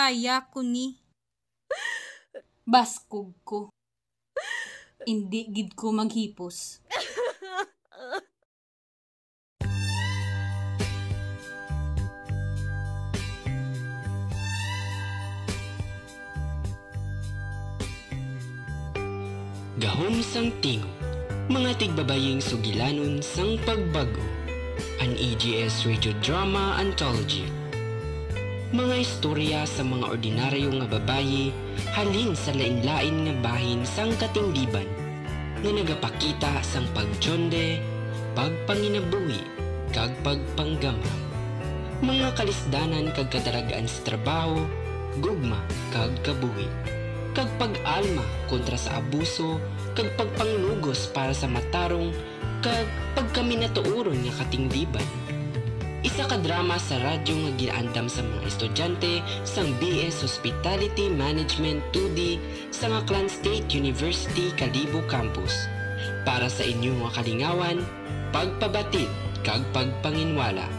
Kaya ko ni. Baskog ko. Hindi gid ko maghipos. Gahom sang tingog, mga tigbabaying sugilanon sang pagbago. An EGS Radio Drama Anthology. Mga istorya sa mga ordinaryo nga babayi halin sa lain-lain nga bahin sang katingdiban nga nagapakita sang pagtsyonde, pagpanginabuhi, kag pagpanggamham. Mga kalisdanan kag kataragaan sa trabaho, gugma kag kabuhi. Kag pag-alma kontra sa abuso, kag pagpanglugos para sa matarong, kag pagkaminatuuron nga katingdiban. Isa ka drama sa radyo nga ginaandam sa mga estudyante sang BS Hospitality Management 2D sa Aklan State University Kalibo Campus. Para sa inyong mga kalingawan, pagpabatid kag pagpanginwala.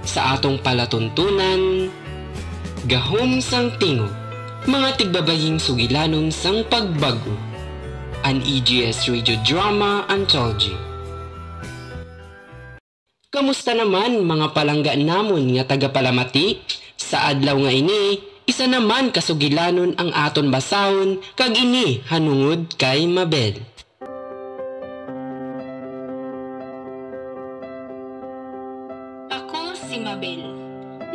Sa atong palatuntunan, gahom sang tingog, mga tigbabaying sugilanon sang pagbago. An EGS Radio Drama Anthology. Kamusta naman mga palangga namon nga tagapalamati? Sa adlaw nga ini, isa naman kasugilanon ang aton basahon kag ini hanungod kay Mabel. Ako si Mabel.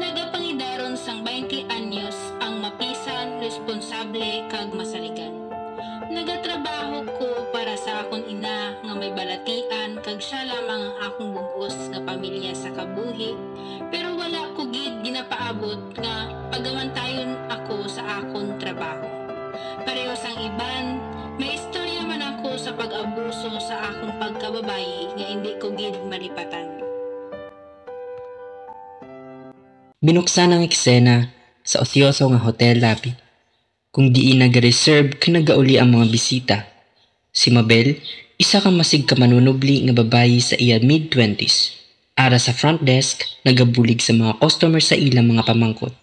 Nagapangidaron sang 20 anyos ang mapisan, responsable kag masaligan. Nagatrabaho ko para sa akong ina nga may balatian kag siya lamang ang akong bugos nga pamilya sa kabuhi, pero wala ko gid ginapaabot nga pagamantayon ako sa akong trabaho. Pareho sang iban, may istorya man ako sa pag-abuso sa akong pagkababayi nga hindi ko gid malipatan. Binuksan ang eksena sa osyoso nga hotel lobby, kung diin nag-reserve ka nagauli ang mga bisita. Si Mabel, isa ka masig ka manunubli nga babayi sa iya mid-20s. Ara sa front desk, nagabulig sa mga customer sa ilang mga pamangkot.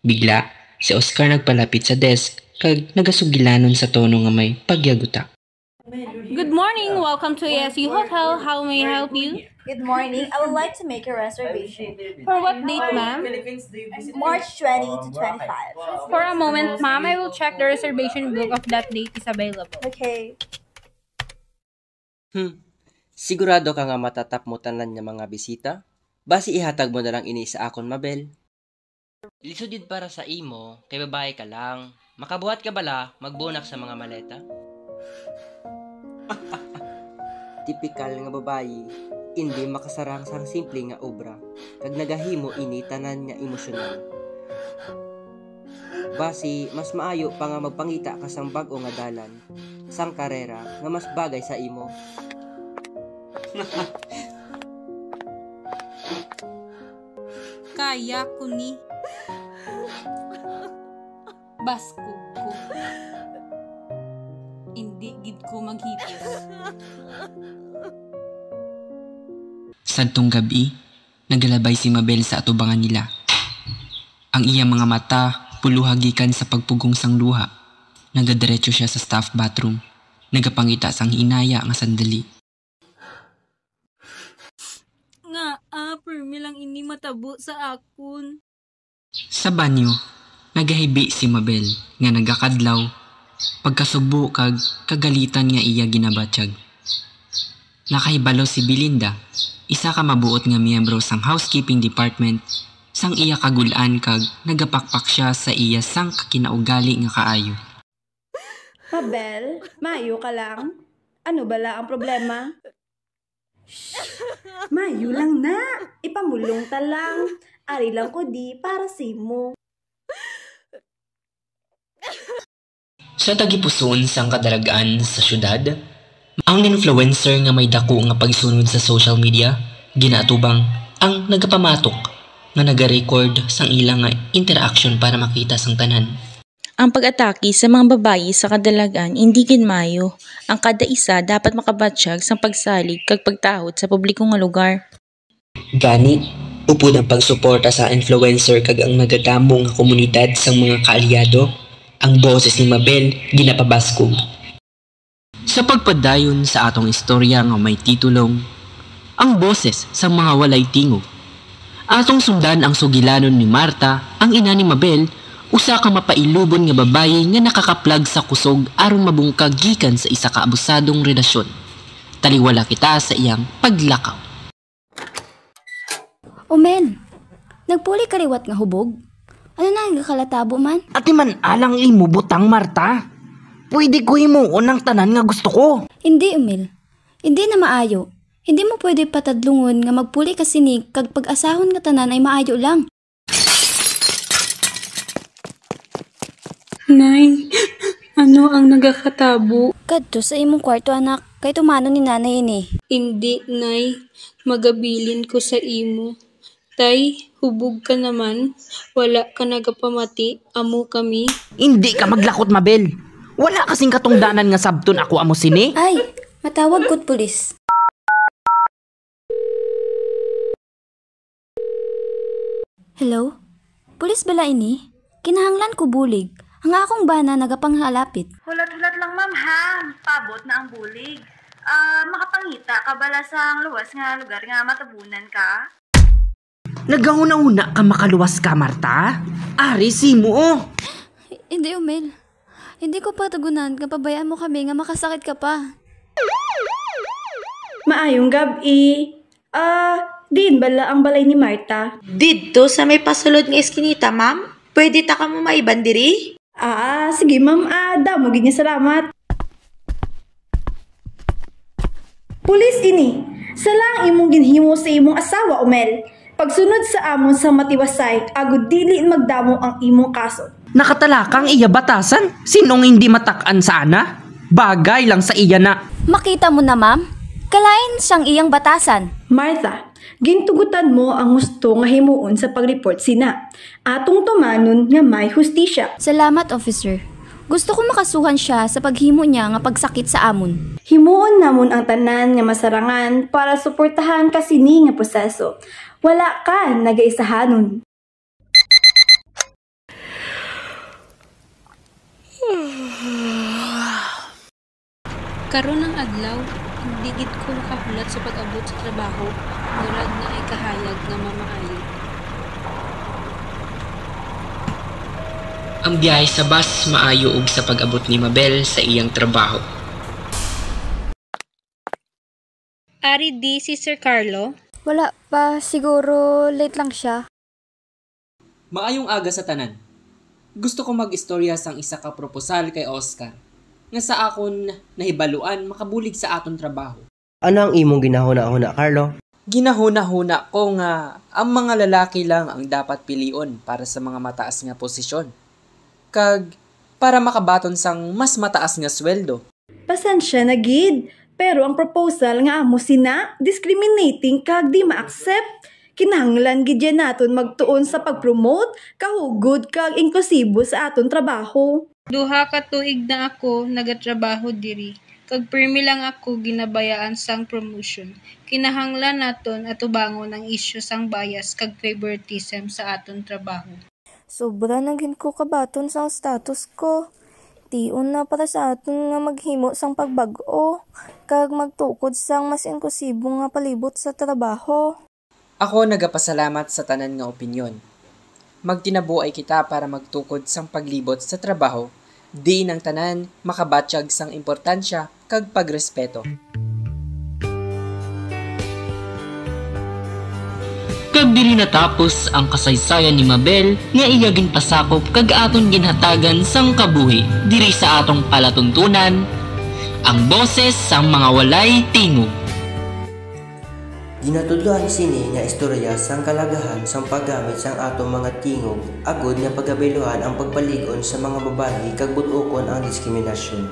Bigla, si Oscar nagpalapit sa desk kag nagasugilanon sa tono nga may pagyaguta. Good morning, welcome to ASU Hotel. How may I help you? Good morning. I would like to make a reservation. For what date, ma'am? March 20 to 25. For a moment, ma'am, I will check the reservation book of that date is available. Okay. Sigurado ka nga matatap mo tanan nga mga bisita? Basi ihatag mo na lang ini sa akon, Mabel. Lisod yun para sa imo, kay babae ka lang. Makabuhat ka bala, magbunak sa mga maleta? Tipikal nga babayi, hindi makasarang sang simple nga obra, kag nagahimo ini tanan nga emosyonal. Basi, mas maayo pa nga magpangita ka sang bag-o nga dalan, sang karera nga mas bagay sa imo. Kaya ko ni. Baskog ko. Hindi gid ko maghipos. Sadtong gabi, nagalabay si Mabel sa atubangan nila. Ang iyang mga mata puluhagikan sa pagpugong sang luha. Nagadiretso siya sa staff bathroom. Nagapangita sang hinaya nga sandali. Nga, permi lang ini matabo sa akon. Sa banyo, nagahibi si Mabel nga nagakadlaw. Pagkasubo kag kagalitan nga iya ginabatyag. Nakahibalo si Belinda, isa ka mabuot nga miyembro sang housekeeping department, sang iya kagulan kag nagapakpak siya sa iya sang kakinaugali nga kaayo. Mabel, mayo ka lang. Ano bala ang problema? Mayo lang na. Ipamulong ta lang. Ari lang ko di para sa imo. Sa tagipusoon sang kadalagaan sa syudad, ang influencer nga may dako nga pagsunod sa social media, ginatubang ang nagapamatok nga nagarecord sang ilang nga interaction para makita sang tanan. Ang pag-atake sa mga babayi sa kadalagan hindi ginmayo. Ang kada isa dapat makabatsyag sa pagsalig kag pagtahod sa publiko nga lugar. Gani, Upod ang pagsuporta sa influencer kag ang nagadamo nga komunidad sang mga kaalyado, ang boses ni Mabel ginapabaskog. Sa pagpadayon sa atong istorya nga may titulong Ang Boses sa Mga Walay Tingog, atong sundan ang sugilanon ni Marta, ang ina ni Mabel, usa ka mapailubon nga babaye nga nakakaplag sa kusog aron mabungkag gikan sa isa ka abusadong relasyon. Taliwala kita sa iyang paglakaw. Omen, nagpuli kaliwat nga hubog. Ano na nagkalatabo man? Ati man alang imo butang, Marta. Pwede ko imo unang tanan nga gusto ko. Hindi, Umil. Hindi na maayo. Hindi mo pwede patadlungon nga magpuli ka sinig kag pag-asahon nga tanan ay maayo lang. Nay, ano ang nagakatabo? Kadto sa imong kwarto, anak. Kay tumano ni nanay ini. Hindi, Nay. Magabilin ko sa imo. Tay, hubog ka naman. Wala ka nagapamati. Amo kami. Hindi ka maglakot, Mabel. Wala kasing katungdanan nga sabton ako amo sini. Ay, matawag ko't pulis. Hello? Pulis bala ini? Kinahanglan ko bulig. Ang akong bana nagapanghalapit. Hulat-hulat lang ma'am ha. Pabot na ang bulig. Makapangita ka bala sa luwas nga lugar nga matabunan ka? Nagahuna-una ka makaluwas ka, Marta. Ari, simo. Hindi, Umel. Hindi ko patagunan nga pabayaan mo kami nga makasakit ka pa. Maayong gabi. Din bala ang balay ni Marta. Didto sa may pasulod nga eskinita, ma'am? Pwede ta ka mo maiban diri? Sige ma'am. Damo gid niya salamat. Pulis ini. Salang imong ginhimo sa imong asawa, Umel. Pagsunod sa amon sa matiwasay, agud dili magdamo ang imong kaso. Nakatalakang iya batasan? Sinong hindi matak-an sa ana? Bagay lang sa iya na. Makita mo na, ma'am? Kalain siyang iyang batasan. Martha, gintugutan mo ang gusto nga himuon sa pag-report sina. Atong tumanon nga may hustisya. Salamat, officer. Gusto ko makasuhan siya sa paghimo niya nga pagsakit sa amon. Himuon namon ang tanan nga masarangan para suportahan ka sini nga proseso. Wala ka nagaisahanon. Karon ng adlaw, hindi gid ko makahulat sa pag-abot sa trabaho. Murag na ay kahayag nga mamaayo. Ang biyahe sa bus maayo og sa pag-abot ni Mabel sa iyang trabaho. Ari di si Sir Carlo? Wala pa, siguro late lang siya. Maayong aga sa tanan. Gusto ko mag-istorya sang isa ka proposal kay Oscar. Nga sa akon nahibaluan makabulig sa aton trabaho. Ano ang imong ginahuna-huna, Carlo? Ginahuna-huna ko nga ang mga lalaki lang ang dapat pilion para sa mga mataas nga posisyon. Kag para makabaton sang mas mataas nga sweldo. Pasensya na gid. Pero ang proposal nga amo sina, discriminating kag di ma-accept. Kinahanglan gid yan naton magtuon sa pag-promote, kahugod kag inklusibo sa aton trabaho. Duha ka tuig na ako nagatrabaho diri. Kag permi lang ako ginabayaan sang promotion. Kinahanglan naton atubangon ang isyu sang bias kag favoritism sa aton trabaho. Sobra naghin ko kabaton sang status ko. Tiun na para sa aton nga maghimo sang pagbago kag magtukod sang mas inklusibo nga palibot sa trabaho. Ako nagapasalamat sa tanan nga opinyon. Magtinabuay kita para magtukod sang paglibot sa trabaho, di nang tanan makabatsyag sang importansya kag pagrespeto. Kag diri natapos ang kasaysayan ni Mabel nga iya ginpasakop kag aton ginhatagan sang kabuhi diri sa atong palatuntunan, ang boses sang mga walay tingog. Ginatudloan sini nga istorya sang kalagahan sang paggamit sang atong mga tingog agod nga pagabaylohan ang pagpaligon sa mga babayi kag but-ukon ang diskriminasyon.